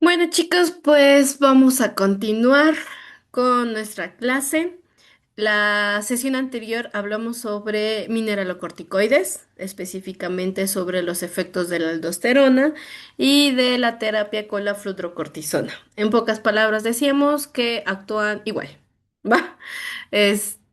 Bueno, chicos, pues vamos a continuar con nuestra clase. La sesión anterior hablamos sobre mineralocorticoides, específicamente sobre los efectos de la aldosterona y de la terapia con la fludrocortisona. En pocas palabras, decíamos que actúan igual, ¿va?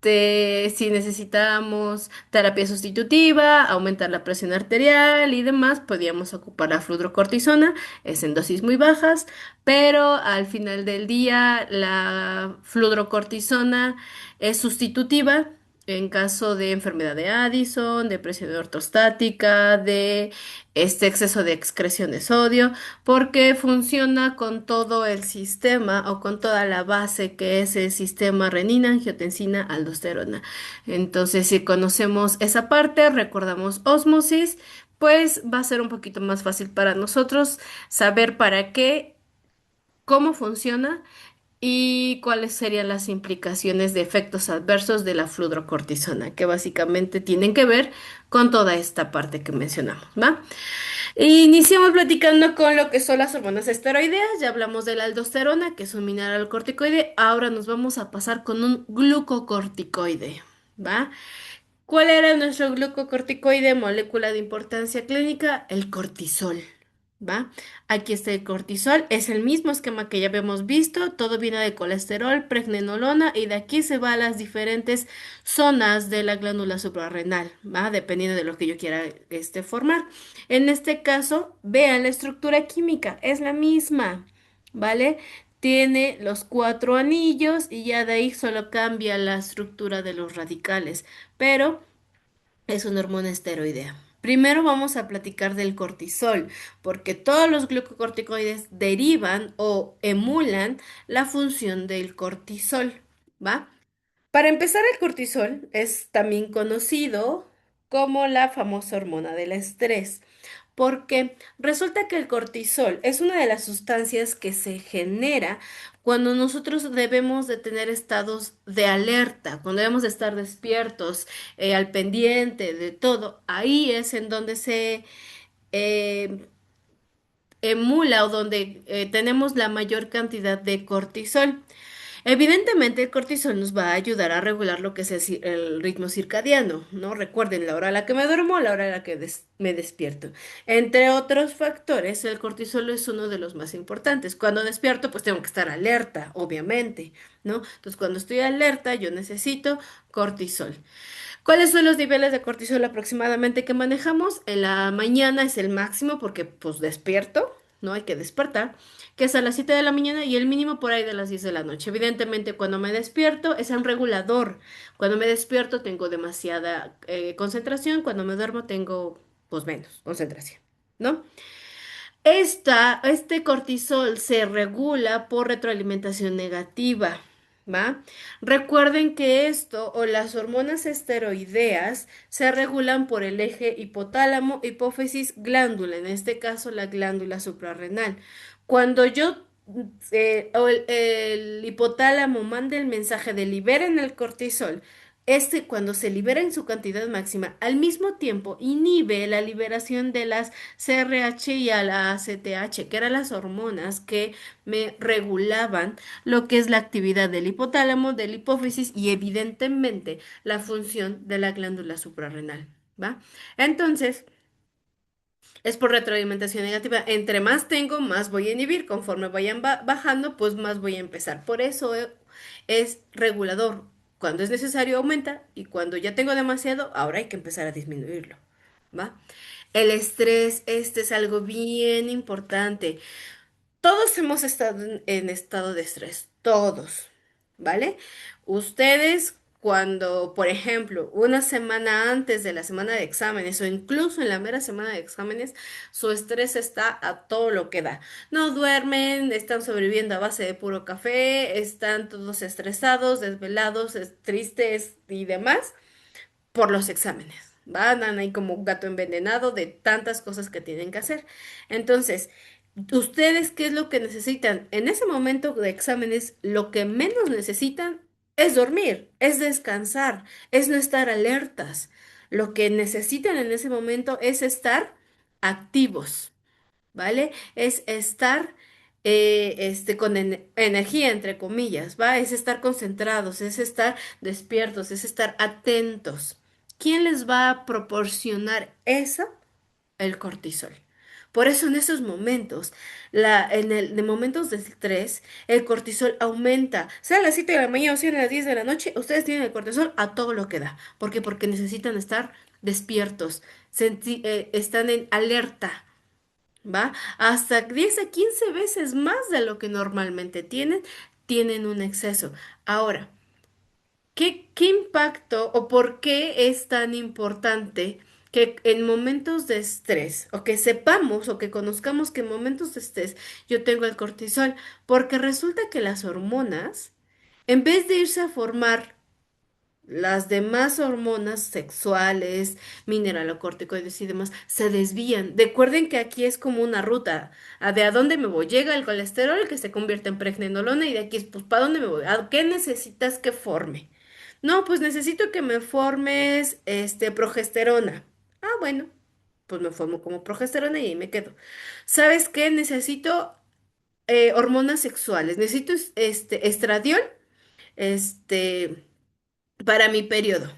Si necesitamos terapia sustitutiva, aumentar la presión arterial y demás, podíamos ocupar la fludrocortisona, es en dosis muy bajas, pero al final del día la fludrocortisona es sustitutiva en caso de enfermedad de Addison, de presión ortostática, de este exceso de excreción de sodio, porque funciona con todo el sistema o con toda la base que es el sistema renina, angiotensina, aldosterona. Entonces, si conocemos esa parte, recordamos ósmosis, pues va a ser un poquito más fácil para nosotros saber para qué, cómo funciona y cuáles serían las implicaciones de efectos adversos de la fludrocortisona, que básicamente tienen que ver con toda esta parte que mencionamos, ¿va? Iniciamos platicando con lo que son las hormonas esteroideas, ya hablamos de la aldosterona, que es un mineral corticoide, ahora nos vamos a pasar con un glucocorticoide, ¿va? ¿Cuál era nuestro glucocorticoide, molécula de importancia clínica? El cortisol. ¿Va? Aquí está el cortisol, es el mismo esquema que ya habíamos visto, todo viene de colesterol, pregnenolona y de aquí se va a las diferentes zonas de la glándula suprarrenal, ¿va? Dependiendo de lo que yo quiera formar. En este caso, vean la estructura química, es la misma, ¿vale? Tiene los cuatro anillos y ya de ahí solo cambia la estructura de los radicales, pero es una hormona esteroidea. Primero vamos a platicar del cortisol, porque todos los glucocorticoides derivan o emulan la función del cortisol, ¿va? Para empezar, el cortisol es también conocido como la famosa hormona del estrés, porque resulta que el cortisol es una de las sustancias que se genera cuando nosotros debemos de tener estados de alerta, cuando debemos de estar despiertos, al pendiente de todo. Ahí es en donde se eh, emula o donde tenemos la mayor cantidad de cortisol. Evidentemente, el cortisol nos va a ayudar a regular lo que es el ritmo circadiano, ¿no? Recuerden la hora a la que me duermo, la hora a la que me despierto. Entre otros factores, el cortisol es uno de los más importantes. Cuando despierto, pues tengo que estar alerta, obviamente, ¿no? Entonces, cuando estoy alerta, yo necesito cortisol. ¿Cuáles son los niveles de cortisol aproximadamente que manejamos? En la mañana es el máximo porque pues despierto, ¿no? Hay que despertar, que es a las 7 de la mañana y el mínimo por ahí de las 10 de la noche. Evidentemente cuando me despierto es un regulador. Cuando me despierto tengo demasiada concentración, cuando me duermo tengo pues menos concentración, ¿no? Este cortisol se regula por retroalimentación negativa, ¿va? Recuerden que esto o las hormonas esteroideas se regulan por el eje hipotálamo, hipófisis, glándula, en este caso la glándula suprarrenal. Cuando o el hipotálamo manda el mensaje de liberen el cortisol, cuando se libera en su cantidad máxima, al mismo tiempo inhibe la liberación de las CRH y a la ACTH, que eran las hormonas que me regulaban lo que es la actividad del hipotálamo, del hipófisis y evidentemente la función de la glándula suprarrenal, ¿va? Entonces, es por retroalimentación negativa. Entre más tengo, más voy a inhibir. Conforme vayan bajando, pues más voy a empezar. Por eso es regulador. Cuando es necesario aumenta y cuando ya tengo demasiado, ahora hay que empezar a disminuirlo, ¿va? El estrés, este es algo bien importante. Todos hemos estado en estado de estrés, todos, ¿vale? Ustedes cuando, por ejemplo, una semana antes de la semana de exámenes o incluso en la mera semana de exámenes, su estrés está a todo lo que da. No duermen, están sobreviviendo a base de puro café, están todos estresados, desvelados, tristes y demás por los exámenes. Van ahí como un gato envenenado de tantas cosas que tienen que hacer. Entonces, ¿ustedes qué es lo que necesitan? En ese momento de exámenes, lo que menos necesitan es dormir, es descansar, es no estar alertas. Lo que necesitan en ese momento es estar activos, ¿vale? Es estar con energía, entre comillas, ¿va? Es estar concentrados, es estar despiertos, es estar atentos. ¿Quién les va a proporcionar eso? El cortisol. Por eso en esos momentos, de momentos de estrés, el cortisol aumenta. Sea a las 7 de la mañana o sea a las 10 de la noche, ustedes tienen el cortisol a todo lo que da. ¿Por qué? Porque necesitan estar despiertos, están en alerta. ¿Va? Hasta 10 a 15 veces más de lo que normalmente tienen un exceso. Ahora, ¿qué impacto o por qué es tan importante que en momentos de estrés, o que sepamos o que conozcamos que en momentos de estrés yo tengo el cortisol? Porque resulta que las hormonas, en vez de irse a formar las demás hormonas sexuales, mineralocorticoides y demás, se desvían. Recuerden que aquí es como una ruta. ¿De a dónde me voy? Llega el colesterol que se convierte en pregnenolona y de aquí es, pues, ¿para dónde me voy? ¿A qué necesitas que forme? No, pues necesito que me formes, progesterona. Ah, bueno, pues me formo como progesterona y ahí me quedo. ¿Sabes qué? Necesito hormonas sexuales. Necesito, estradiol, este para mi periodo,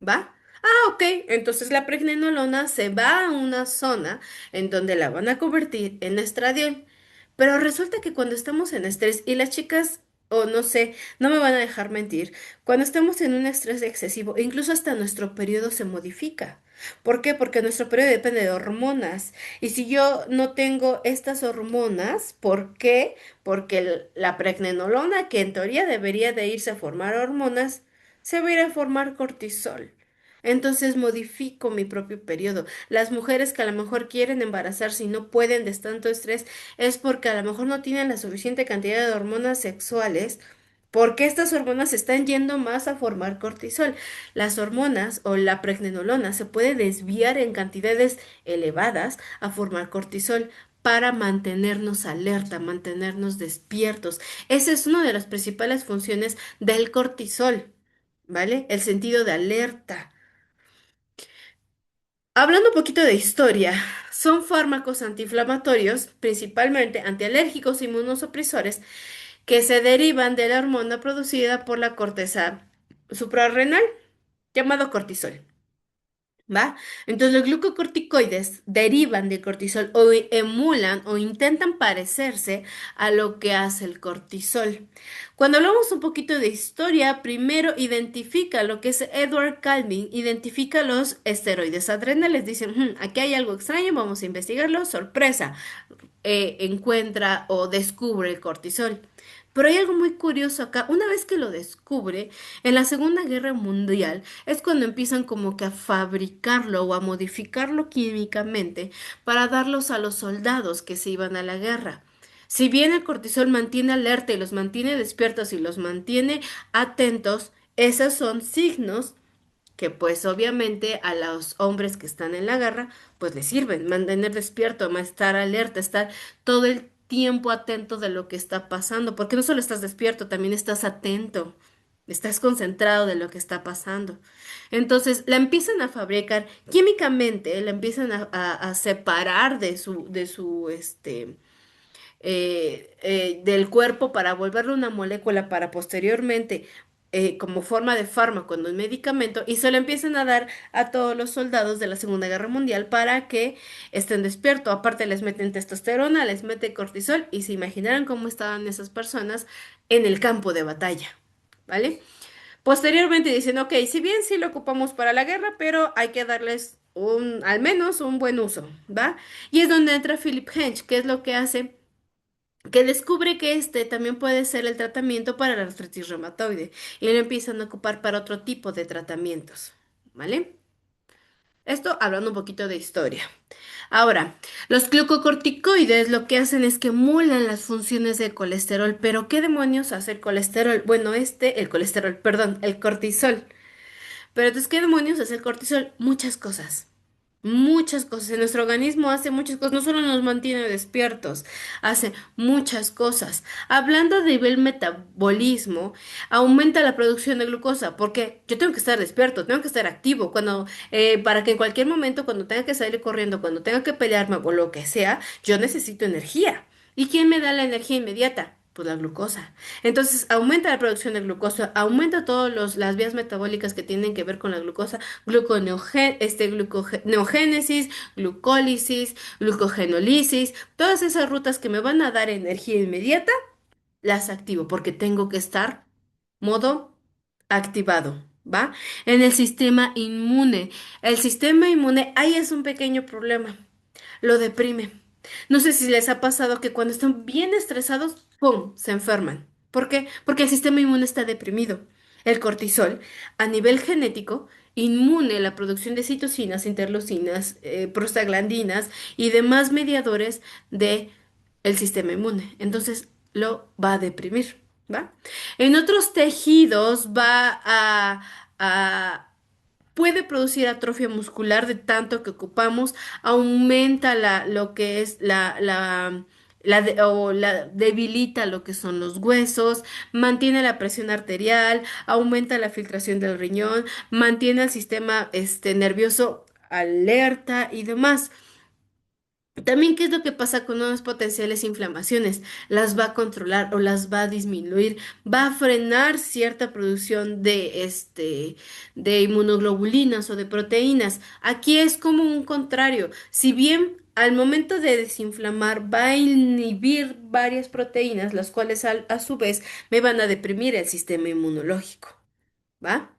¿va? Ah, ok. Entonces la pregnenolona se va a una zona en donde la van a convertir en estradiol. Pero resulta que cuando estamos en estrés, y las chicas, o no sé, no me van a dejar mentir, cuando estamos en un estrés excesivo, incluso hasta nuestro periodo se modifica. ¿Por qué? Porque nuestro periodo depende de hormonas. Y si yo no tengo estas hormonas, ¿por qué? Porque la pregnenolona, que en teoría debería de irse a formar hormonas, se va a ir a formar cortisol. Entonces modifico mi propio periodo. Las mujeres que a lo mejor quieren embarazarse y no pueden de tanto estrés es porque a lo mejor no tienen la suficiente cantidad de hormonas sexuales, porque estas hormonas están yendo más a formar cortisol. Las hormonas o la pregnenolona se puede desviar en cantidades elevadas a formar cortisol para mantenernos alerta, mantenernos despiertos. Esa es una de las principales funciones del cortisol. ¿Vale? El sentido de alerta. Hablando un poquito de historia, son fármacos antiinflamatorios, principalmente antialérgicos e inmunosupresores, que se derivan de la hormona producida por la corteza suprarrenal, llamado cortisol. ¿Va? Entonces los glucocorticoides derivan del cortisol o emulan o intentan parecerse a lo que hace el cortisol. Cuando hablamos un poquito de historia, primero identifica lo que es Edward Calvin, identifica los esteroides adrenales. Dicen, "Hmm, aquí hay algo extraño, vamos a investigarlo. Sorpresa, encuentra o descubre el cortisol. Pero hay algo muy curioso acá. Una vez que lo descubre, en la Segunda Guerra Mundial es cuando empiezan como que a fabricarlo o a modificarlo químicamente para darlos a los soldados que se iban a la guerra. Si bien el cortisol mantiene alerta y los mantiene despiertos y los mantiene atentos, esos son signos que pues obviamente a los hombres que están en la guerra pues les sirven, mantener despierto, estar alerta, estar todo el tiempo atento de lo que está pasando, porque no solo estás despierto, también estás atento, estás concentrado de lo que está pasando. Entonces la empiezan a fabricar químicamente, la empiezan a separar del cuerpo para volverlo una molécula para posteriormente, como forma de fármaco, no un medicamento, y se lo empiezan a dar a todos los soldados de la Segunda Guerra Mundial para que estén despiertos. Aparte les meten testosterona, les meten cortisol y se imaginarán cómo estaban esas personas en el campo de batalla, ¿vale? Posteriormente dicen, ok, si bien sí lo ocupamos para la guerra, pero hay que darles al menos un buen uso, ¿va? Y es donde entra Philip Hench, que es lo que hace que descubre que este también puede ser el tratamiento para la artritis reumatoide y lo empiezan a ocupar para otro tipo de tratamientos, ¿vale? Esto hablando un poquito de historia. Ahora, los glucocorticoides lo que hacen es que emulan las funciones del colesterol, pero ¿qué demonios hace el colesterol? Bueno, el colesterol, perdón, el cortisol. Pero entonces, ¿qué demonios hace el cortisol? Muchas cosas. Muchas cosas. En nuestro organismo hace muchas cosas. No solo nos mantiene despiertos, hace muchas cosas. Hablando de nivel metabolismo, aumenta la producción de glucosa, porque yo tengo que estar despierto, tengo que estar activo, para que en cualquier momento, cuando tenga que salir corriendo, cuando tenga que pelearme o lo que sea, yo necesito energía. ¿Y quién me da la energía inmediata? Pues la glucosa. Entonces aumenta la producción de glucosa, aumenta todas las vías metabólicas que tienen que ver con la glucosa, gluconeogénesis, glucólisis, glucogenólisis, todas esas rutas que me van a dar energía inmediata, las activo porque tengo que estar modo activado, ¿va? En el sistema inmune. El sistema inmune, ahí es un pequeño problema, lo deprime. No sé si les ha pasado que cuando están bien estresados, ¡pum!, se enferman. ¿Por qué? Porque el sistema inmune está deprimido. El cortisol, a nivel genético, inmune la producción de citocinas, interleucinas, prostaglandinas y demás mediadores de el sistema inmune. Entonces lo va a deprimir, ¿va? En otros tejidos puede producir atrofia muscular de tanto que ocupamos, aumenta lo que es debilita lo que son los huesos, mantiene la presión arterial, aumenta la filtración del riñón, mantiene el sistema nervioso alerta y demás. También, ¿qué es lo que pasa con unas potenciales inflamaciones? Las va a controlar o las va a disminuir, va a frenar cierta producción de inmunoglobulinas o de proteínas. Aquí es como un contrario. Si bien al momento de desinflamar va a inhibir varias proteínas, las cuales a su vez me van a deprimir el sistema inmunológico, ¿va?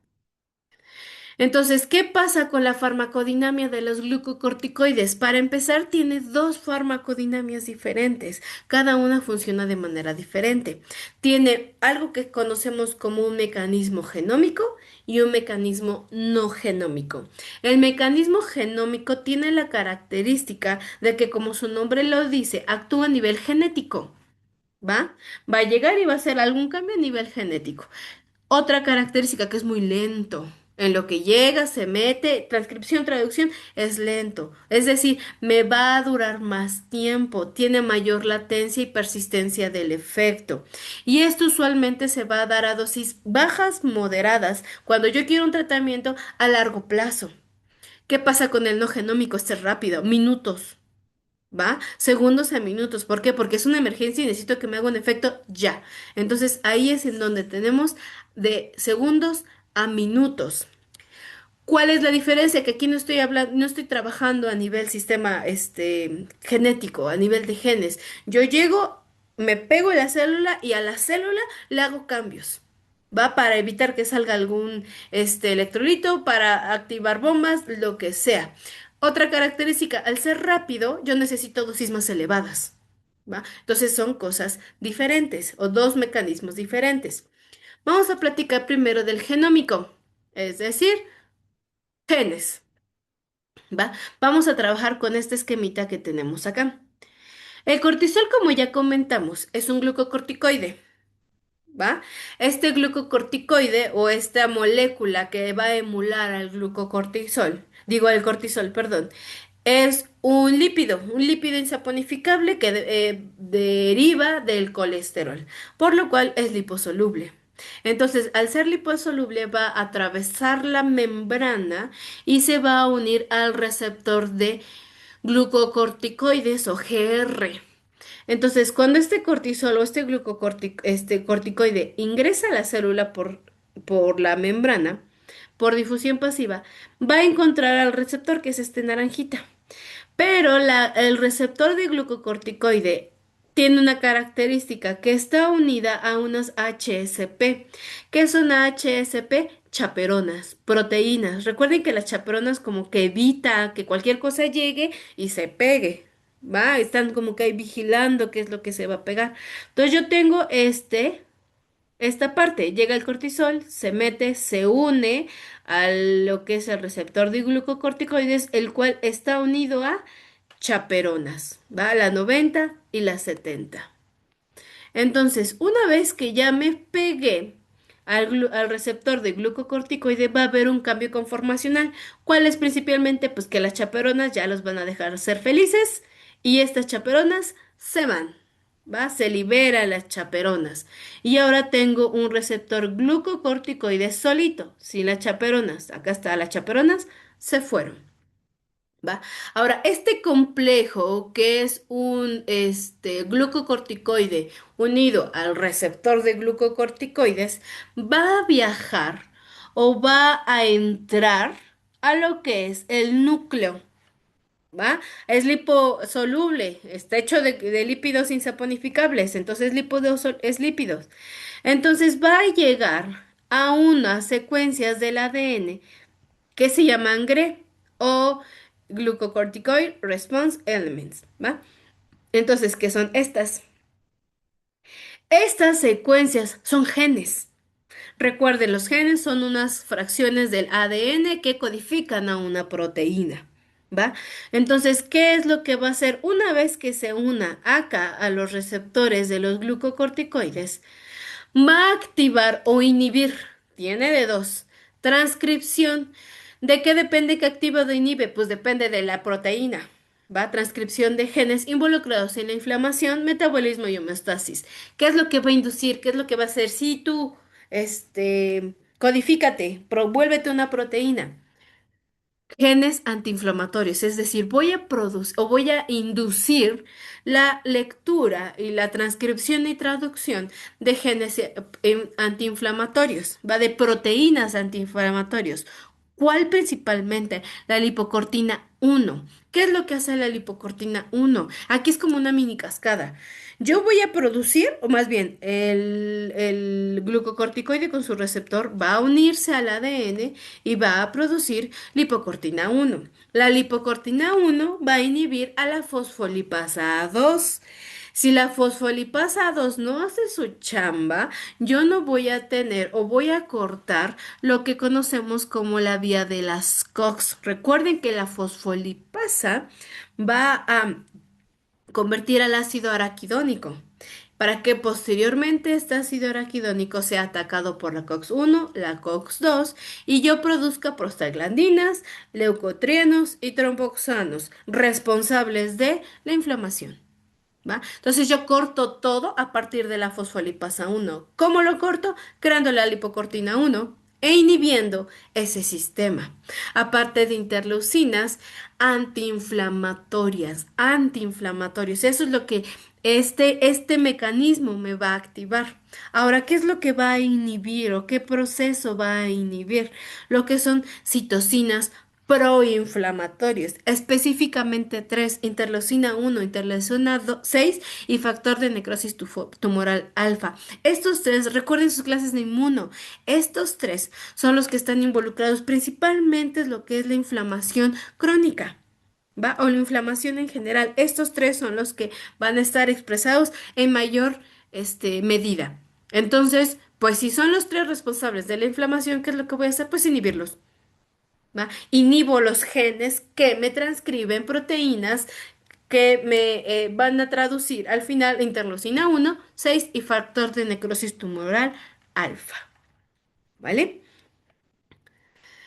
Entonces, ¿qué pasa con la farmacodinamia de los glucocorticoides? Para empezar, tiene dos farmacodinamias diferentes. Cada una funciona de manera diferente. Tiene algo que conocemos como un mecanismo genómico y un mecanismo no genómico. El mecanismo genómico tiene la característica de que, como su nombre lo dice, actúa a nivel genético. ¿Va? Va a llegar y va a hacer algún cambio a nivel genético. Otra característica que es muy lento. En lo que llega, se mete, transcripción, traducción, es lento. Es decir, me va a durar más tiempo, tiene mayor latencia y persistencia del efecto. Y esto usualmente se va a dar a dosis bajas, moderadas, cuando yo quiero un tratamiento a largo plazo. ¿Qué pasa con el no genómico? Este es rápido, minutos. ¿Va? Segundos a minutos. ¿Por qué? Porque es una emergencia y necesito que me haga un efecto ya. Entonces ahí es en donde tenemos de segundos a minutos. ¿Cuál es la diferencia? Que aquí no estoy hablando, no estoy trabajando a nivel sistema genético, a nivel de genes. Yo llego, me pego en la célula y a la célula le hago cambios. ¿Va? Para evitar que salga algún electrolito, para activar bombas, lo que sea. Otra característica, al ser rápido, yo necesito dosis más elevadas. ¿Va? Entonces son cosas diferentes o dos mecanismos diferentes. Vamos a platicar primero del genómico, es decir, genes. ¿Va? Vamos a trabajar con este esquemita que tenemos acá. El cortisol, como ya comentamos, es un glucocorticoide. ¿Va? Este glucocorticoide o esta molécula que va a emular al glucocortisol, digo al cortisol, perdón, es un lípido insaponificable que deriva del colesterol, por lo cual es liposoluble. Entonces, al ser liposoluble va a atravesar la membrana y se va a unir al receptor de glucocorticoides o GR. Entonces, cuando este cortisol o este corticoide ingresa a la célula por la membrana, por difusión pasiva, va a encontrar al receptor, que es este naranjita. Pero el receptor de glucocorticoide tiene una característica que está unida a unas HSP. ¿Qué son HSP? Chaperonas, proteínas. Recuerden que las chaperonas como que evita que cualquier cosa llegue y se pegue. ¿Va? Están como que ahí vigilando qué es lo que se va a pegar. Entonces yo tengo esta parte, llega el cortisol, se mete, se une a lo que es el receptor de glucocorticoides, el cual está unido a chaperonas, ¿va? La 90 y la 70. Entonces, una vez que ya me pegué al receptor de glucocorticoide, va a haber un cambio conformacional. ¿Cuál es principalmente? Pues que las chaperonas ya los van a dejar ser felices y estas chaperonas se van. ¿Va? Se libera las chaperonas. Y ahora tengo un receptor glucocorticoide solito, sin las chaperonas. Acá está, las chaperonas se fueron. ¿Va? Ahora, este complejo, que es un glucocorticoide unido al receptor de glucocorticoides, va a viajar o va a entrar a lo que es el núcleo. ¿Va? Es liposoluble, está hecho de lípidos insaponificables, entonces es lípidos. Entonces va a llegar a unas secuencias del ADN que se llaman GRE o Glucocorticoid Response Elements, ¿va? Entonces, ¿qué son estas? Estas secuencias son genes. Recuerden, los genes son unas fracciones del ADN que codifican a una proteína, ¿va? Entonces, ¿qué es lo que va a hacer una vez que se una acá a los receptores de los glucocorticoides? Va a activar o inhibir, tiene de dos, transcripción. ¿De qué depende que activa o inhibe? Pues depende de la proteína. Va, transcripción de genes involucrados en la inflamación, metabolismo y homeostasis. ¿Qué es lo que va a inducir? ¿Qué es lo que va a hacer? Si tú, codifícate, vuélvete una proteína. Genes antiinflamatorios, es decir, voy a producir o voy a inducir la lectura y la transcripción y traducción de genes antiinflamatorios, va de proteínas antiinflamatorios. ¿Cuál principalmente? La lipocortina 1. ¿Qué es lo que hace la lipocortina 1? Aquí es como una mini cascada. Yo voy a producir, o más bien, el glucocorticoide con su receptor va a unirse al ADN y va a producir lipocortina 1. La lipocortina 1 va a inhibir a la fosfolipasa 2. Si la fosfolipasa 2 no hace su chamba, yo no voy a tener o voy a cortar lo que conocemos como la vía de las COX. Recuerden que la fosfolipasa va a convertir al ácido araquidónico para que posteriormente este ácido araquidónico sea atacado por la COX-1, la COX-2 y yo produzca prostaglandinas, leucotrienos y tromboxanos responsables de la inflamación. ¿Va? Entonces yo corto todo a partir de la fosfolipasa 1. ¿Cómo lo corto? Creando la lipocortina 1 e inhibiendo ese sistema. Aparte de interleucinas antiinflamatorios. Eso es lo que este mecanismo me va a activar. Ahora, ¿qué es lo que va a inhibir o qué proceso va a inhibir? Lo que son citocinas proinflamatorios, específicamente tres: interleucina 1, interleucina 6 y factor de necrosis tumoral alfa. Estos tres, recuerden sus clases de inmuno, estos tres son los que están involucrados principalmente en lo que es la inflamación crónica. ¿Va? O la inflamación en general. Estos tres son los que van a estar expresados en mayor medida. Entonces, pues si son los tres responsables de la inflamación, ¿qué es lo que voy a hacer? Pues inhibirlos. ¿Va? Inhibo los genes que me transcriben proteínas que me van a traducir al final interleucina 1, 6 y factor de necrosis tumoral alfa. ¿Vale?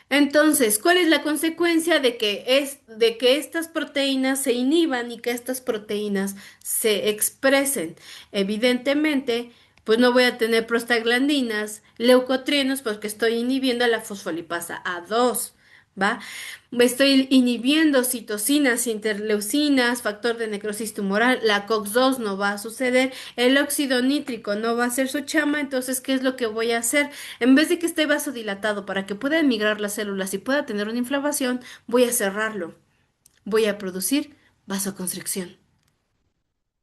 Entonces, ¿cuál es la consecuencia de que estas proteínas se inhiban y que estas proteínas se expresen? Evidentemente, pues no voy a tener prostaglandinas, leucotrienos, porque estoy inhibiendo la fosfolipasa A2, ¿va? Me estoy inhibiendo citocinas, interleucinas, factor de necrosis tumoral, la COX-2 no va a suceder, el óxido nítrico no va a hacer su chama, entonces, ¿qué es lo que voy a hacer? En vez de que esté vasodilatado para que pueda emigrar las células y pueda tener una inflamación, voy a cerrarlo. Voy a producir vasoconstricción.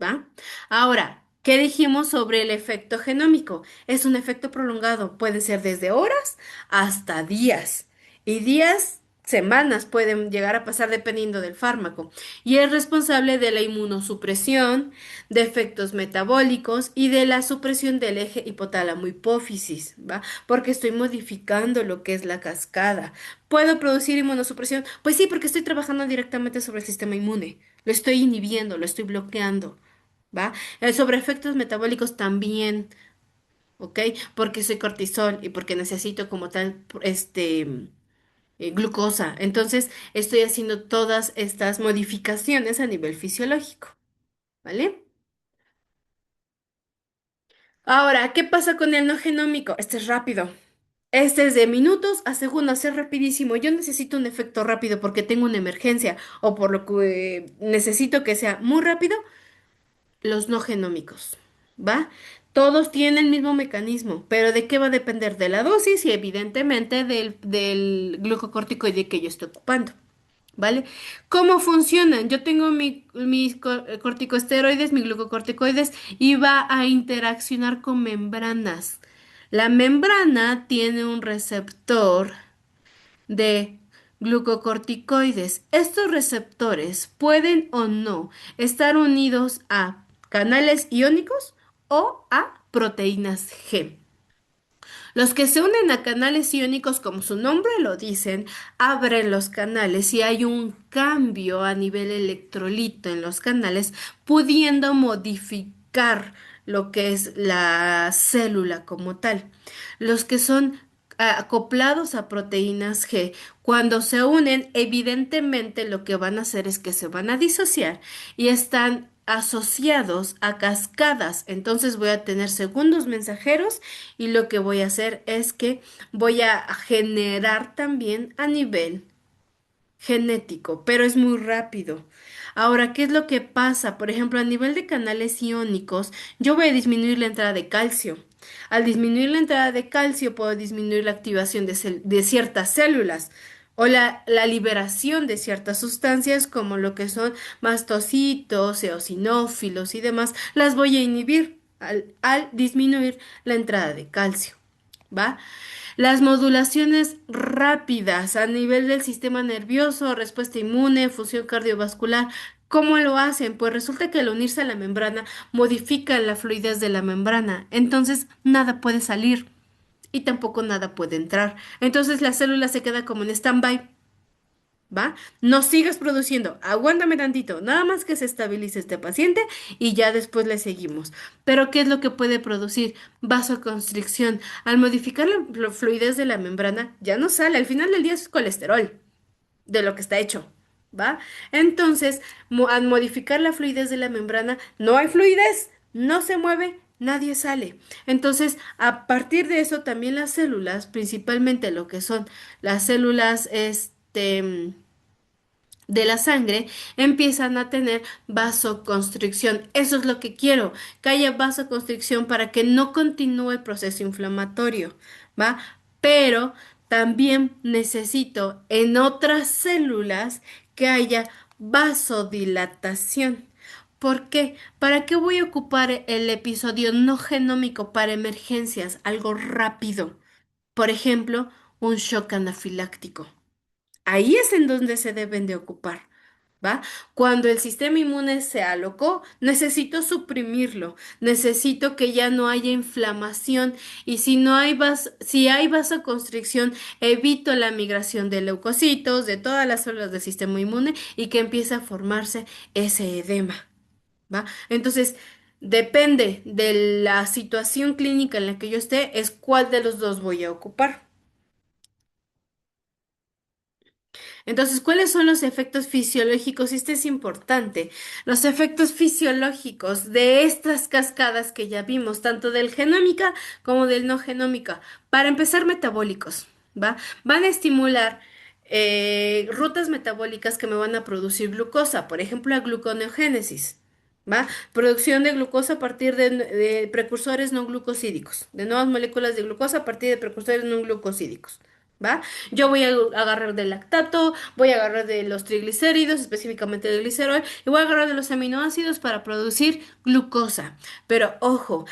¿Va? Ahora, ¿qué dijimos sobre el efecto genómico? Es un efecto prolongado, puede ser desde horas hasta días. Y días, semanas pueden llegar a pasar dependiendo del fármaco. Y es responsable de la inmunosupresión, de efectos metabólicos y de la supresión del eje hipotálamo-hipófisis, ¿va? Porque estoy modificando lo que es la cascada. ¿Puedo producir inmunosupresión? Pues sí, porque estoy trabajando directamente sobre el sistema inmune. Lo estoy inhibiendo, lo estoy bloqueando. ¿Va? Sobre efectos metabólicos también, ¿ok? Porque soy cortisol y porque necesito como tal, glucosa. Entonces, estoy haciendo todas estas modificaciones a nivel fisiológico, ¿vale? Ahora, ¿qué pasa con el no genómico? Este es rápido. Este es de minutos a segundos, es rapidísimo. Yo necesito un efecto rápido porque tengo una emergencia o por lo que necesito que sea muy rápido. Los no genómicos, ¿va? Todos tienen el mismo mecanismo, pero ¿de qué va a depender? De la dosis y evidentemente del glucocorticoide que yo estoy ocupando, ¿vale? ¿Cómo funcionan? Yo tengo mis corticosteroides, mis glucocorticoides y va a interaccionar con membranas. La membrana tiene un receptor de glucocorticoides. Estos receptores pueden o no estar unidos a canales iónicos o a proteínas G. Los que se unen a canales iónicos, como su nombre lo dicen, abren los canales y hay un cambio a nivel electrolito en los canales, pudiendo modificar lo que es la célula como tal. Los que son acoplados a proteínas G, cuando se unen, evidentemente lo que van a hacer es que se van a disociar y están asociados a cascadas. Entonces voy a tener segundos mensajeros y lo que voy a hacer es que voy a generar también a nivel genético, pero es muy rápido. Ahora, ¿qué es lo que pasa? Por ejemplo, a nivel de canales iónicos, yo voy a disminuir la entrada de calcio. Al disminuir la entrada de calcio, puedo disminuir la activación de ciertas células o la liberación de ciertas sustancias como lo que son mastocitos, eosinófilos y demás, las voy a inhibir al disminuir la entrada de calcio. ¿Va? Las modulaciones rápidas a nivel del sistema nervioso, respuesta inmune, función cardiovascular, ¿cómo lo hacen? Pues resulta que al unirse a la membrana modifica la fluidez de la membrana, entonces nada puede salir y tampoco nada puede entrar. Entonces la célula se queda como en stand-by. ¿Va? No sigas produciendo, aguántame tantito, nada más que se estabilice este paciente y ya después le seguimos. Pero ¿qué es lo que puede producir? Vasoconstricción. Al modificar la fluidez de la membrana, ya no sale, al final del día es colesterol, de lo que está hecho, ¿va? Entonces, al modificar la fluidez de la membrana, no hay fluidez, no se mueve. Nadie sale. Entonces, a partir de eso, también las células, principalmente lo que son las células, de la sangre empiezan a tener vasoconstricción. Eso es lo que quiero, que haya vasoconstricción para que no continúe el proceso inflamatorio, ¿va? Pero también necesito en otras células que haya vasodilatación. ¿Por qué? ¿Para qué voy a ocupar el episodio no genómico para emergencias? Algo rápido. Por ejemplo, un shock anafiláctico. Ahí es en donde se deben de ocupar, ¿va? Cuando el sistema inmune se alocó, necesito suprimirlo, necesito que ya no haya inflamación y si no hay si hay vasoconstricción, evito la migración de leucocitos, de todas las células del sistema inmune y que empiece a formarse ese edema, ¿va? Entonces, depende de la situación clínica en la que yo esté, es cuál de los dos voy a ocupar. Entonces, ¿cuáles son los efectos fisiológicos? Y este es importante. Los efectos fisiológicos de estas cascadas que ya vimos, tanto del genómica como del no genómica. Para empezar, metabólicos, ¿va? Van a estimular rutas metabólicas que me van a producir glucosa, por ejemplo, la gluconeogénesis. ¿Va? Producción de glucosa a partir de precursores no glucosídicos, de nuevas moléculas de glucosa a partir de precursores no glucosídicos. ¿Va? Yo voy a agarrar del lactato, voy a agarrar de los triglicéridos, específicamente del glicerol, y voy a agarrar de los aminoácidos para producir glucosa. Pero ojo,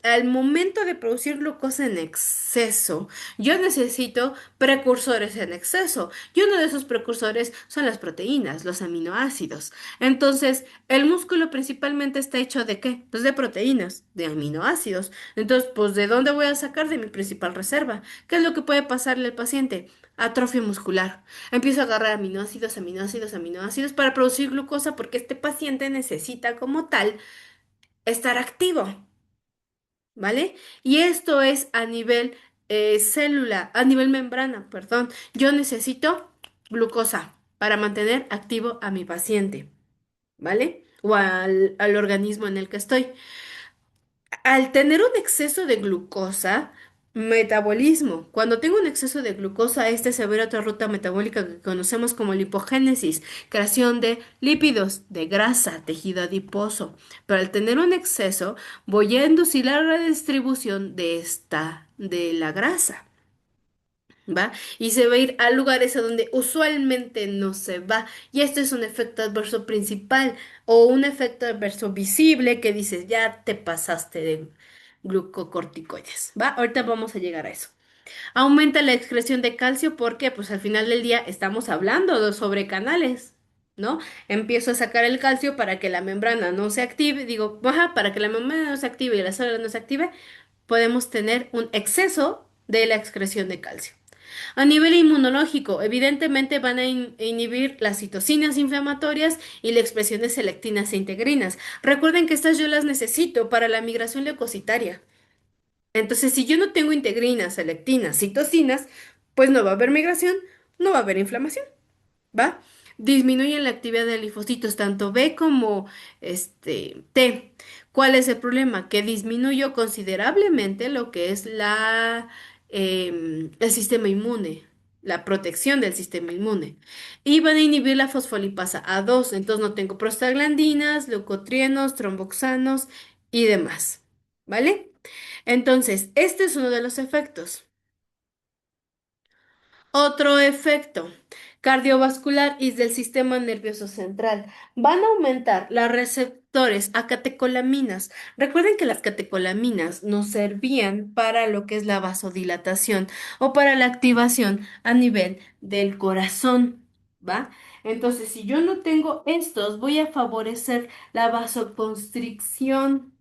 al momento de producir glucosa en exceso, yo necesito precursores en exceso. Y uno de esos precursores son las proteínas, los aminoácidos. Entonces, el músculo principalmente está hecho ¿de qué? Pues de proteínas, de aminoácidos. Entonces, pues ¿de dónde voy a sacar de mi principal reserva? ¿Qué es lo que puede pasarle al paciente? Atrofia muscular. Empiezo a agarrar aminoácidos, aminoácidos, aminoácidos para producir glucosa porque este paciente necesita como tal estar activo, ¿vale? Y esto es a nivel célula, a nivel membrana, perdón. Yo necesito glucosa para mantener activo a mi paciente, ¿vale? O al organismo en el que estoy. Al tener un exceso de glucosa, Metabolismo. Cuando tengo un exceso de glucosa, este se ve otra ruta metabólica que conocemos como lipogénesis, creación de lípidos, de grasa, tejido adiposo. Pero al tener un exceso, voy a inducir la redistribución de la grasa. ¿Va? Y se va a ir a lugares a donde usualmente no se va. Y este es un efecto adverso principal o un efecto adverso visible que dices, ya te pasaste de glucocorticoides, ¿va? Ahorita vamos a llegar a eso. Aumenta la excreción de calcio porque, pues al final del día estamos hablando sobre canales, ¿no? Empiezo a sacar el calcio para que la membrana no se active, digo, ajá, para que la membrana no se active y la célula no se active, podemos tener un exceso de la excreción de calcio. A nivel inmunológico, evidentemente van a inhibir las citocinas inflamatorias y la expresión de selectinas e integrinas. Recuerden que estas yo las necesito para la migración leucocitaria. Entonces, si yo no tengo integrinas, selectinas, citocinas, pues no va a haber migración, no va a haber inflamación, ¿va? Disminuyen la actividad de linfocitos, tanto B como T. ¿Cuál es el problema? Que disminuyó considerablemente lo que es el sistema inmune, la protección del sistema inmune. Y van a inhibir la fosfolipasa A2, entonces no tengo prostaglandinas, leucotrienos, tromboxanos y demás, ¿vale? Entonces, este es uno de los efectos. Otro efecto cardiovascular y del sistema nervioso central. Van a aumentar los receptores a catecolaminas. Recuerden que las catecolaminas nos servían para lo que es la vasodilatación o para la activación a nivel del corazón, ¿va? Entonces, si yo no tengo estos, voy a favorecer la vasoconstricción,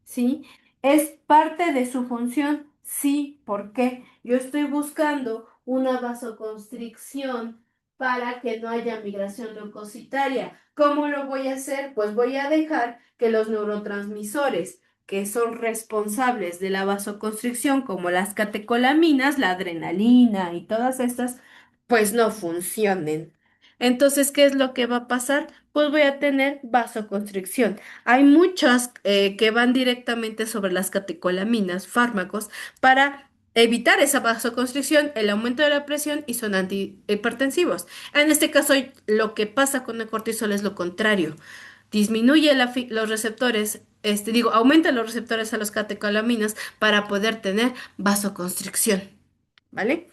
¿sí? ¿Es parte de su función? Sí, ¿por qué? Yo estoy buscando una vasoconstricción para que no haya migración leucocitaria. ¿Cómo lo voy a hacer? Pues voy a dejar que los neurotransmisores que son responsables de la vasoconstricción, como las catecolaminas, la adrenalina y todas estas, pues no funcionen. Entonces, ¿qué es lo que va a pasar? Pues voy a tener vasoconstricción. Hay muchas que van directamente sobre las catecolaminas, fármacos, para evitar esa vasoconstricción, el aumento de la presión y son antihipertensivos. En este caso, lo que pasa con el cortisol es lo contrario. Disminuye los receptores, aumenta los receptores a los catecolaminas para poder tener vasoconstricción, ¿vale?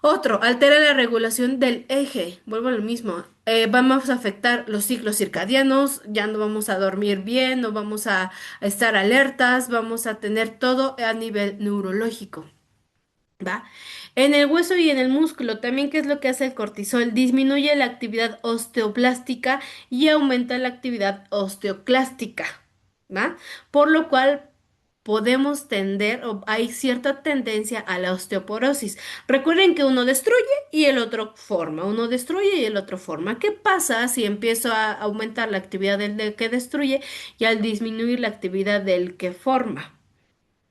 Otro, altera la regulación del eje. Vuelvo a lo mismo. Vamos a afectar los ciclos circadianos, ya no vamos a dormir bien, no vamos a estar alertas, vamos a tener todo a nivel neurológico. ¿Va? En el hueso y en el músculo, también, ¿qué es lo que hace el cortisol? Disminuye la actividad osteoplástica y aumenta la actividad osteoclástica, ¿va? Por lo cual podemos tender, o hay cierta tendencia a la osteoporosis. Recuerden que uno destruye y el otro forma, uno destruye y el otro forma. ¿Qué pasa si empiezo a aumentar la actividad del que destruye y al disminuir la actividad del que forma?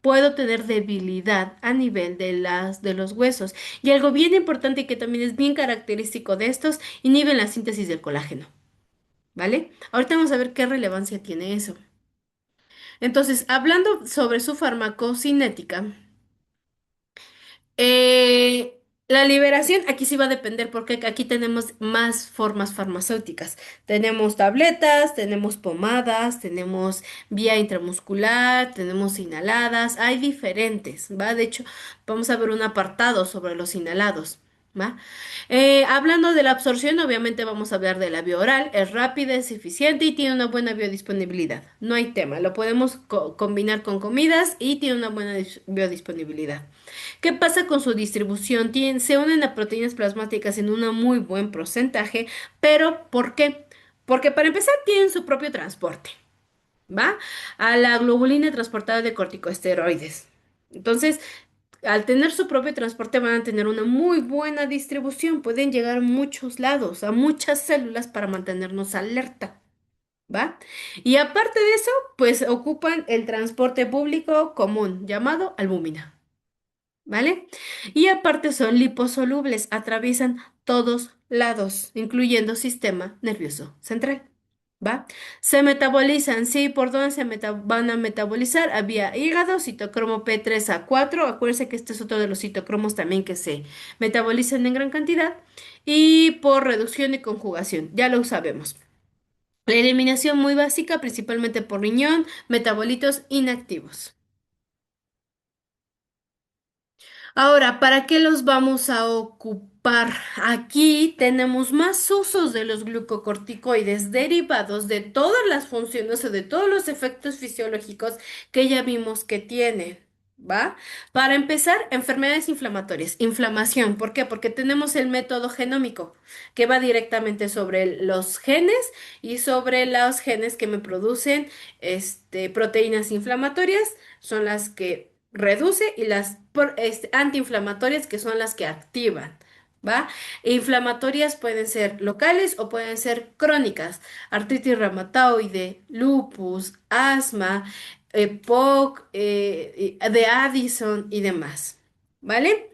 Puedo tener debilidad a nivel de los huesos. Y algo bien importante y que también es bien característico de estos, inhiben la síntesis del colágeno, ¿vale? Ahorita vamos a ver qué relevancia tiene eso. Entonces, hablando sobre su farmacocinética, la liberación aquí sí va a depender porque aquí tenemos más formas farmacéuticas. Tenemos tabletas, tenemos pomadas, tenemos vía intramuscular, tenemos inhaladas, hay diferentes, ¿va? De hecho, vamos a ver un apartado sobre los inhalados. ¿Va? Hablando de la absorción, obviamente vamos a hablar de la vía oral. Es rápida, es eficiente y tiene una buena biodisponibilidad. No hay tema, lo podemos combinar con comidas y tiene una buena biodisponibilidad. ¿Qué pasa con su distribución? Se unen a proteínas plasmáticas en un muy buen porcentaje, pero ¿por qué? Porque para empezar tienen su propio transporte, ¿va? A la globulina transportada de corticosteroides. Entonces, al tener su propio transporte van a tener una muy buena distribución, pueden llegar a muchos lados, a muchas células para mantenernos alerta, ¿va? Y aparte de eso, pues ocupan el transporte público común llamado albúmina. ¿Vale? Y aparte son liposolubles, atraviesan todos lados, incluyendo sistema nervioso central. ¿Va? Se metabolizan, sí, ¿por dónde van a metabolizar? Había hígado, citocromo P3A4. Acuérdense que este es otro de los citocromos también que se metabolizan en gran cantidad, y por reducción y conjugación, ya lo sabemos. La eliminación muy básica, principalmente por riñón, metabolitos inactivos. Ahora, ¿para qué los vamos a ocupar? Aquí tenemos más usos de los glucocorticoides derivados de todas las funciones o de todos los efectos fisiológicos que ya vimos que tienen. ¿Va? Para empezar, enfermedades inflamatorias. Inflamación. ¿Por qué? Porque tenemos el método genómico que va directamente sobre los genes y sobre los genes que me producen proteínas inflamatorias. Son las que reduce, y las antiinflamatorias, que son las que activan. ¿Va? Inflamatorias pueden ser locales o pueden ser crónicas. Artritis reumatoide, lupus, asma, POC, de Addison y demás. ¿Vale?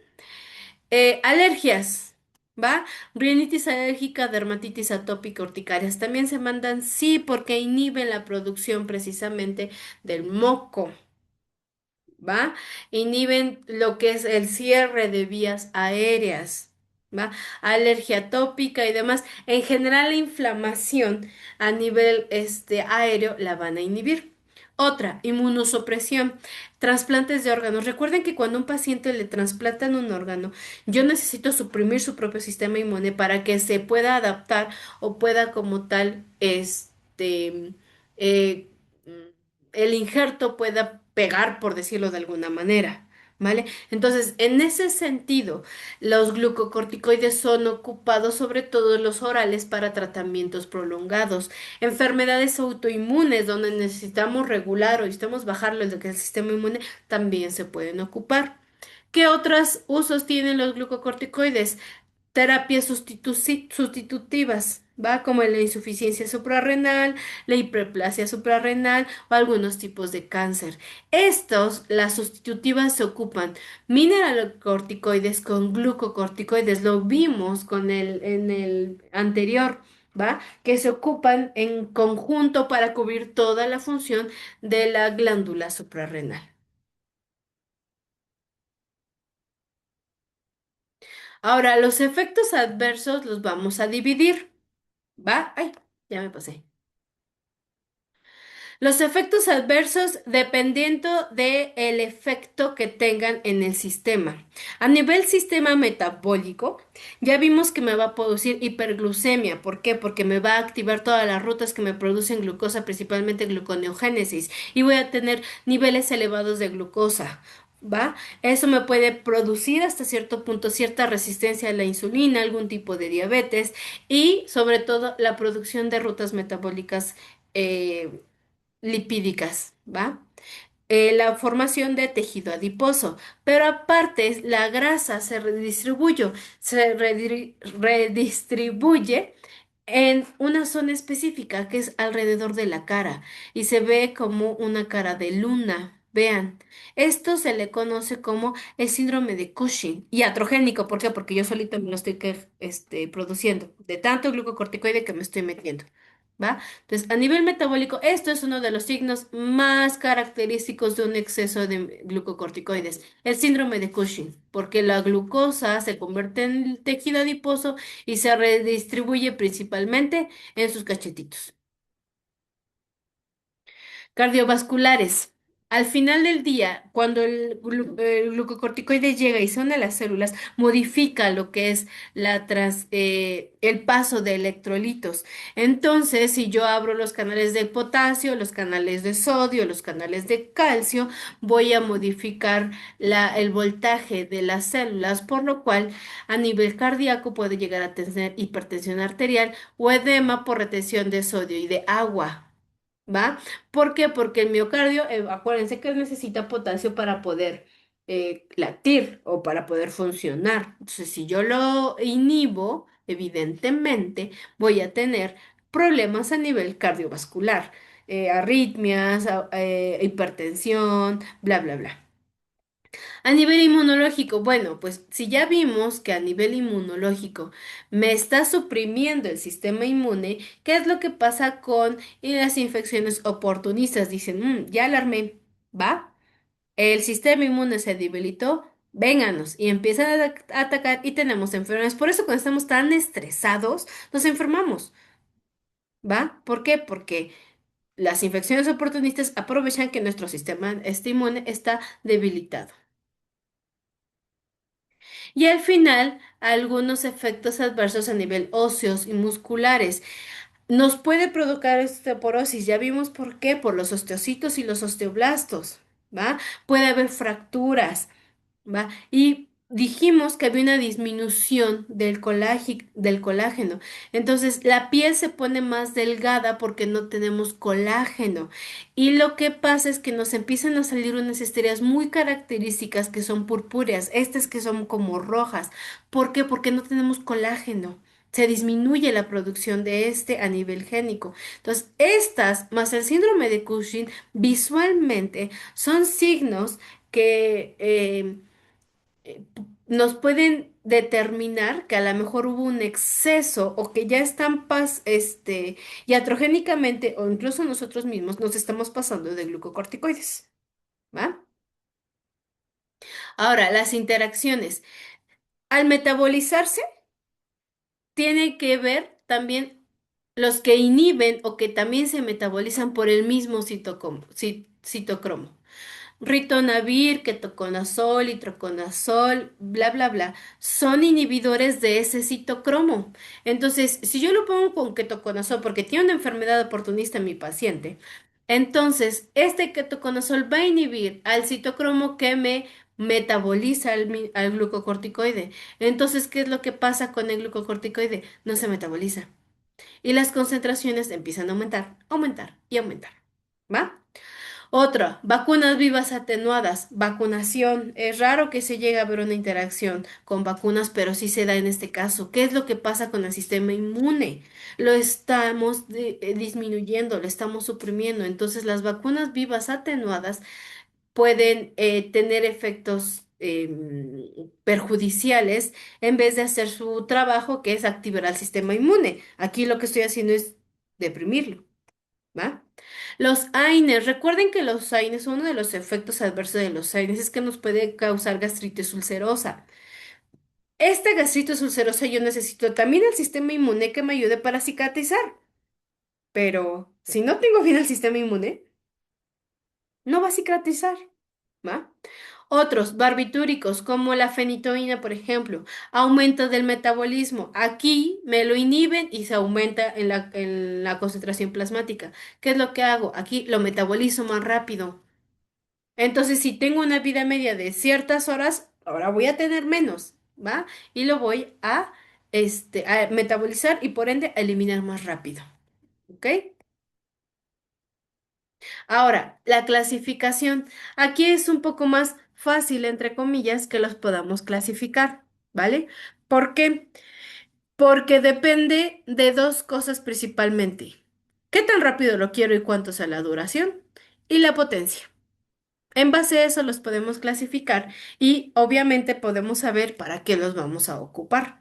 Alergias. ¿Va? Rinitis alérgica, dermatitis atópica, urticarias. También se mandan sí porque inhiben la producción precisamente del moco. ¿Va? Inhiben lo que es el cierre de vías aéreas, ¿va? Alergia atópica y demás. En general, la inflamación a nivel aéreo la van a inhibir. Otra, inmunosupresión, trasplantes de órganos. Recuerden que cuando a un paciente le trasplantan un órgano, yo necesito suprimir su propio sistema inmune para que se pueda adaptar o pueda como tal, eh, el injerto pueda pegar, por decirlo de alguna manera, ¿vale? Entonces, en ese sentido, los glucocorticoides son ocupados sobre todo en los orales para tratamientos prolongados. Enfermedades autoinmunes donde necesitamos regular o necesitamos bajarlo lo que es el sistema inmune, también se pueden ocupar. ¿Qué otros usos tienen los glucocorticoides? Terapias sustitutivas, ¿va? Como la insuficiencia suprarrenal, la hiperplasia suprarrenal o algunos tipos de cáncer. Las sustitutivas, se ocupan mineralocorticoides con glucocorticoides. Lo vimos en el anterior, ¿va? Que se ocupan en conjunto para cubrir toda la función de la glándula suprarrenal. Ahora, los efectos adversos los vamos a dividir. ¿Va? Ay, ya me pasé. Los efectos adversos dependiendo del efecto que tengan en el sistema. A nivel sistema metabólico, ya vimos que me va a producir hiperglucemia. ¿Por qué? Porque me va a activar todas las rutas que me producen glucosa, principalmente gluconeogénesis, y voy a tener niveles elevados de glucosa. ¿Va? Eso me puede producir hasta cierto punto cierta resistencia a la insulina, algún tipo de diabetes y sobre todo la producción de rutas metabólicas eh, lipídicas, ¿va? La formación de tejido adiposo, pero aparte la grasa se redistribuye en una zona específica que es alrededor de la cara y se ve como una cara de luna. Vean, esto se le conoce como el síndrome de Cushing y atrogénico. ¿Por qué? Porque yo solito me lo estoy produciendo de tanto glucocorticoide que me estoy metiendo. ¿Va? Entonces, a nivel metabólico, esto es uno de los signos más característicos de un exceso de glucocorticoides, el síndrome de Cushing, porque la glucosa se convierte en tejido adiposo y se redistribuye principalmente en sus cachetitos. Cardiovasculares. Al final del día, cuando el glucocorticoide llega y se une a las células, modifica lo que es el paso de electrolitos. Entonces, si yo abro los canales de potasio, los canales de sodio, los canales de calcio, voy a modificar el voltaje de las células, por lo cual a nivel cardíaco puede llegar a tener hipertensión arterial o edema por retención de sodio y de agua. ¿Va? ¿Por qué? Porque el miocardio, acuérdense que necesita potasio para poder latir o para poder funcionar. Entonces, si yo lo inhibo, evidentemente voy a tener problemas a nivel cardiovascular, arritmias, hipertensión, bla, bla, bla. A nivel inmunológico, bueno, pues si ya vimos que a nivel inmunológico me está suprimiendo el sistema inmune, ¿qué es lo que pasa con las infecciones oportunistas? Dicen, ya alarmé, ¿va? El sistema inmune se debilitó, vénganos, y empiezan a atacar y tenemos enfermedades. Por eso cuando estamos tan estresados, nos enfermamos, ¿va? ¿Por qué? Porque las infecciones oportunistas aprovechan que nuestro sistema inmune está debilitado. Y al final, algunos efectos adversos a nivel óseos y musculares. Nos puede provocar osteoporosis, ya vimos por qué, por los osteocitos y los osteoblastos, ¿va? Puede haber fracturas, ¿va? Y dijimos que había una disminución del colágeno. Entonces, la piel se pone más delgada porque no tenemos colágeno. Y lo que pasa es que nos empiezan a salir unas estrías muy características que son purpúreas, estas que son como rojas. ¿Por qué? Porque no tenemos colágeno. Se disminuye la producción de este a nivel génico. Entonces, estas, más el síndrome de Cushing, visualmente son signos que nos pueden determinar que a lo mejor hubo un exceso o que ya están iatrogénicamente o incluso nosotros mismos nos estamos pasando de glucocorticoides, ¿va? Ahora, las interacciones. Al metabolizarse, tiene que ver también los que inhiben o que también se metabolizan por el mismo citocromo. Ritonavir, ketoconazol, itraconazol, bla, bla, bla, son inhibidores de ese citocromo. Entonces, si yo lo pongo con ketoconazol porque tiene una enfermedad oportunista en mi paciente, entonces este ketoconazol va a inhibir al citocromo que me metaboliza al glucocorticoide. Entonces, ¿qué es lo que pasa con el glucocorticoide? No se metaboliza. Y las concentraciones empiezan a aumentar, aumentar y aumentar. ¿Va? Otra, vacunas vivas atenuadas, vacunación. Es raro que se llegue a ver una interacción con vacunas, pero sí se da en este caso. ¿Qué es lo que pasa con el sistema inmune? Lo estamos disminuyendo, lo estamos suprimiendo. Entonces, las vacunas vivas atenuadas pueden tener efectos perjudiciales en vez de hacer su trabajo, que es activar al sistema inmune. Aquí lo que estoy haciendo es deprimirlo. ¿Va? Los AINES, recuerden que los AINES, uno de los efectos adversos de los AINES es que nos puede causar gastritis ulcerosa. Esta gastritis ulcerosa yo necesito también el sistema inmune que me ayude para cicatrizar, pero si no tengo bien el sistema inmune, no va a cicatrizar, ¿va? Otros barbitúricos, como la fenitoína, por ejemplo, aumento del metabolismo. Aquí me lo inhiben y se aumenta en la concentración plasmática. ¿Qué es lo que hago? Aquí lo metabolizo más rápido. Entonces, si tengo una vida media de ciertas horas, ahora voy a tener menos, ¿va? Y lo voy a metabolizar y por ende a eliminar más rápido. ¿Ok? Ahora, la clasificación. Aquí es un poco más fácil, entre comillas, que los podamos clasificar, ¿vale? ¿Por qué? Porque depende de dos cosas principalmente. ¿Qué tan rápido lo quiero y cuánto sea la duración? Y la potencia. En base a eso los podemos clasificar y obviamente podemos saber para qué los vamos a ocupar.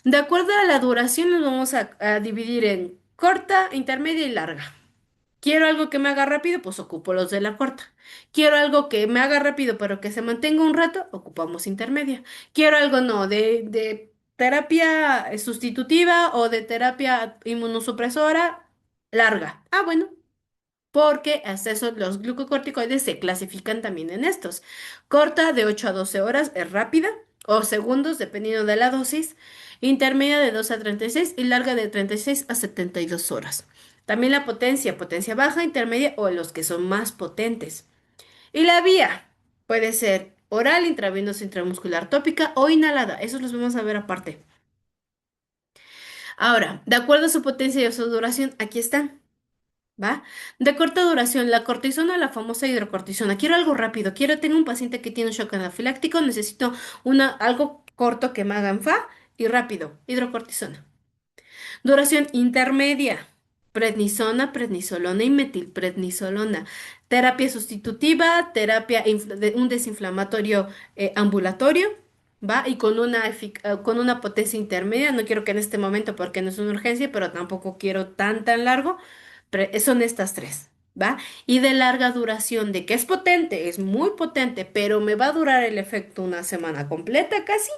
De acuerdo a la duración los vamos a dividir en corta, intermedia y larga. Quiero algo que me haga rápido, pues ocupo los de la corta. Quiero algo que me haga rápido, pero que se mantenga un rato, ocupamos intermedia. Quiero algo no, de terapia sustitutiva o de terapia inmunosupresora larga. Ah, bueno, porque hasta eso los glucocorticoides se clasifican también en estos. Corta de 8 a 12 horas es rápida o segundos dependiendo de la dosis. Intermedia de 2 a 36 y larga de 36 a 72 horas. También la potencia, potencia baja, intermedia o los que son más potentes. Y la vía puede ser oral, intravenosa, intramuscular, tópica o inhalada. Esos los vamos a ver aparte. Ahora, de acuerdo a su potencia y a su duración, aquí están. ¿Va? De corta duración, la cortisona, la famosa hidrocortisona. Quiero algo rápido. Tengo un paciente que tiene un shock anafiláctico, necesito algo corto que me haga fa y rápido. Hidrocortisona. Duración intermedia. prednisona, prednisolona y metilprednisolona. Terapia sustitutiva, un desinflamatorio ambulatorio, ¿va? Y con con una potencia intermedia. No quiero que en este momento, porque no es una urgencia, pero tampoco quiero tan largo. Son estas tres, ¿va? Y de larga duración, de que es potente, es muy potente, pero me va a durar el efecto una semana completa casi.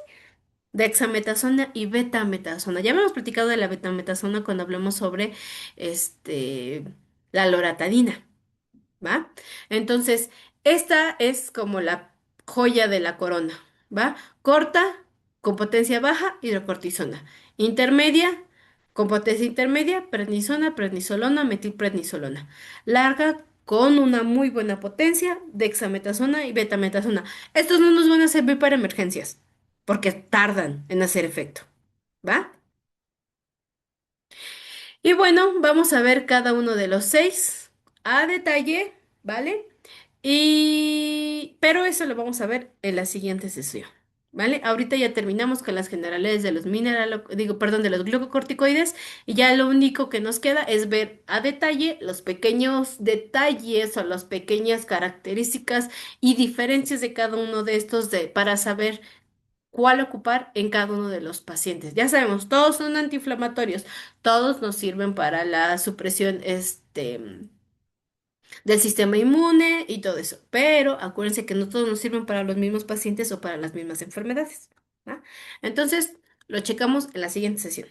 Dexametasona y betametasona. Ya habíamos platicado de la betametasona cuando hablamos sobre este, la loratadina, ¿va? Entonces, esta es como la joya de la corona, ¿va? Corta, con potencia baja, hidrocortisona. Intermedia, con potencia intermedia, prednisona, prednisolona, metilprednisolona. Larga, con una muy buena potencia, dexametasona y betametasona. Estos no nos van a servir para emergencias, porque tardan en hacer efecto, ¿va? Y bueno, vamos a ver cada uno de los seis a detalle, ¿vale? Pero eso lo vamos a ver en la siguiente sesión, ¿vale? Ahorita ya terminamos con las generalidades de los perdón, de los glucocorticoides y ya lo único que nos queda es ver a detalle los pequeños detalles o las pequeñas características y diferencias de cada uno de estos para saber cuál ocupar en cada uno de los pacientes. Ya sabemos, todos son antiinflamatorios, todos nos sirven para la supresión del sistema inmune y todo eso, pero acuérdense que no todos nos sirven para los mismos pacientes o para las mismas enfermedades, ¿va? Entonces, lo checamos en la siguiente sesión.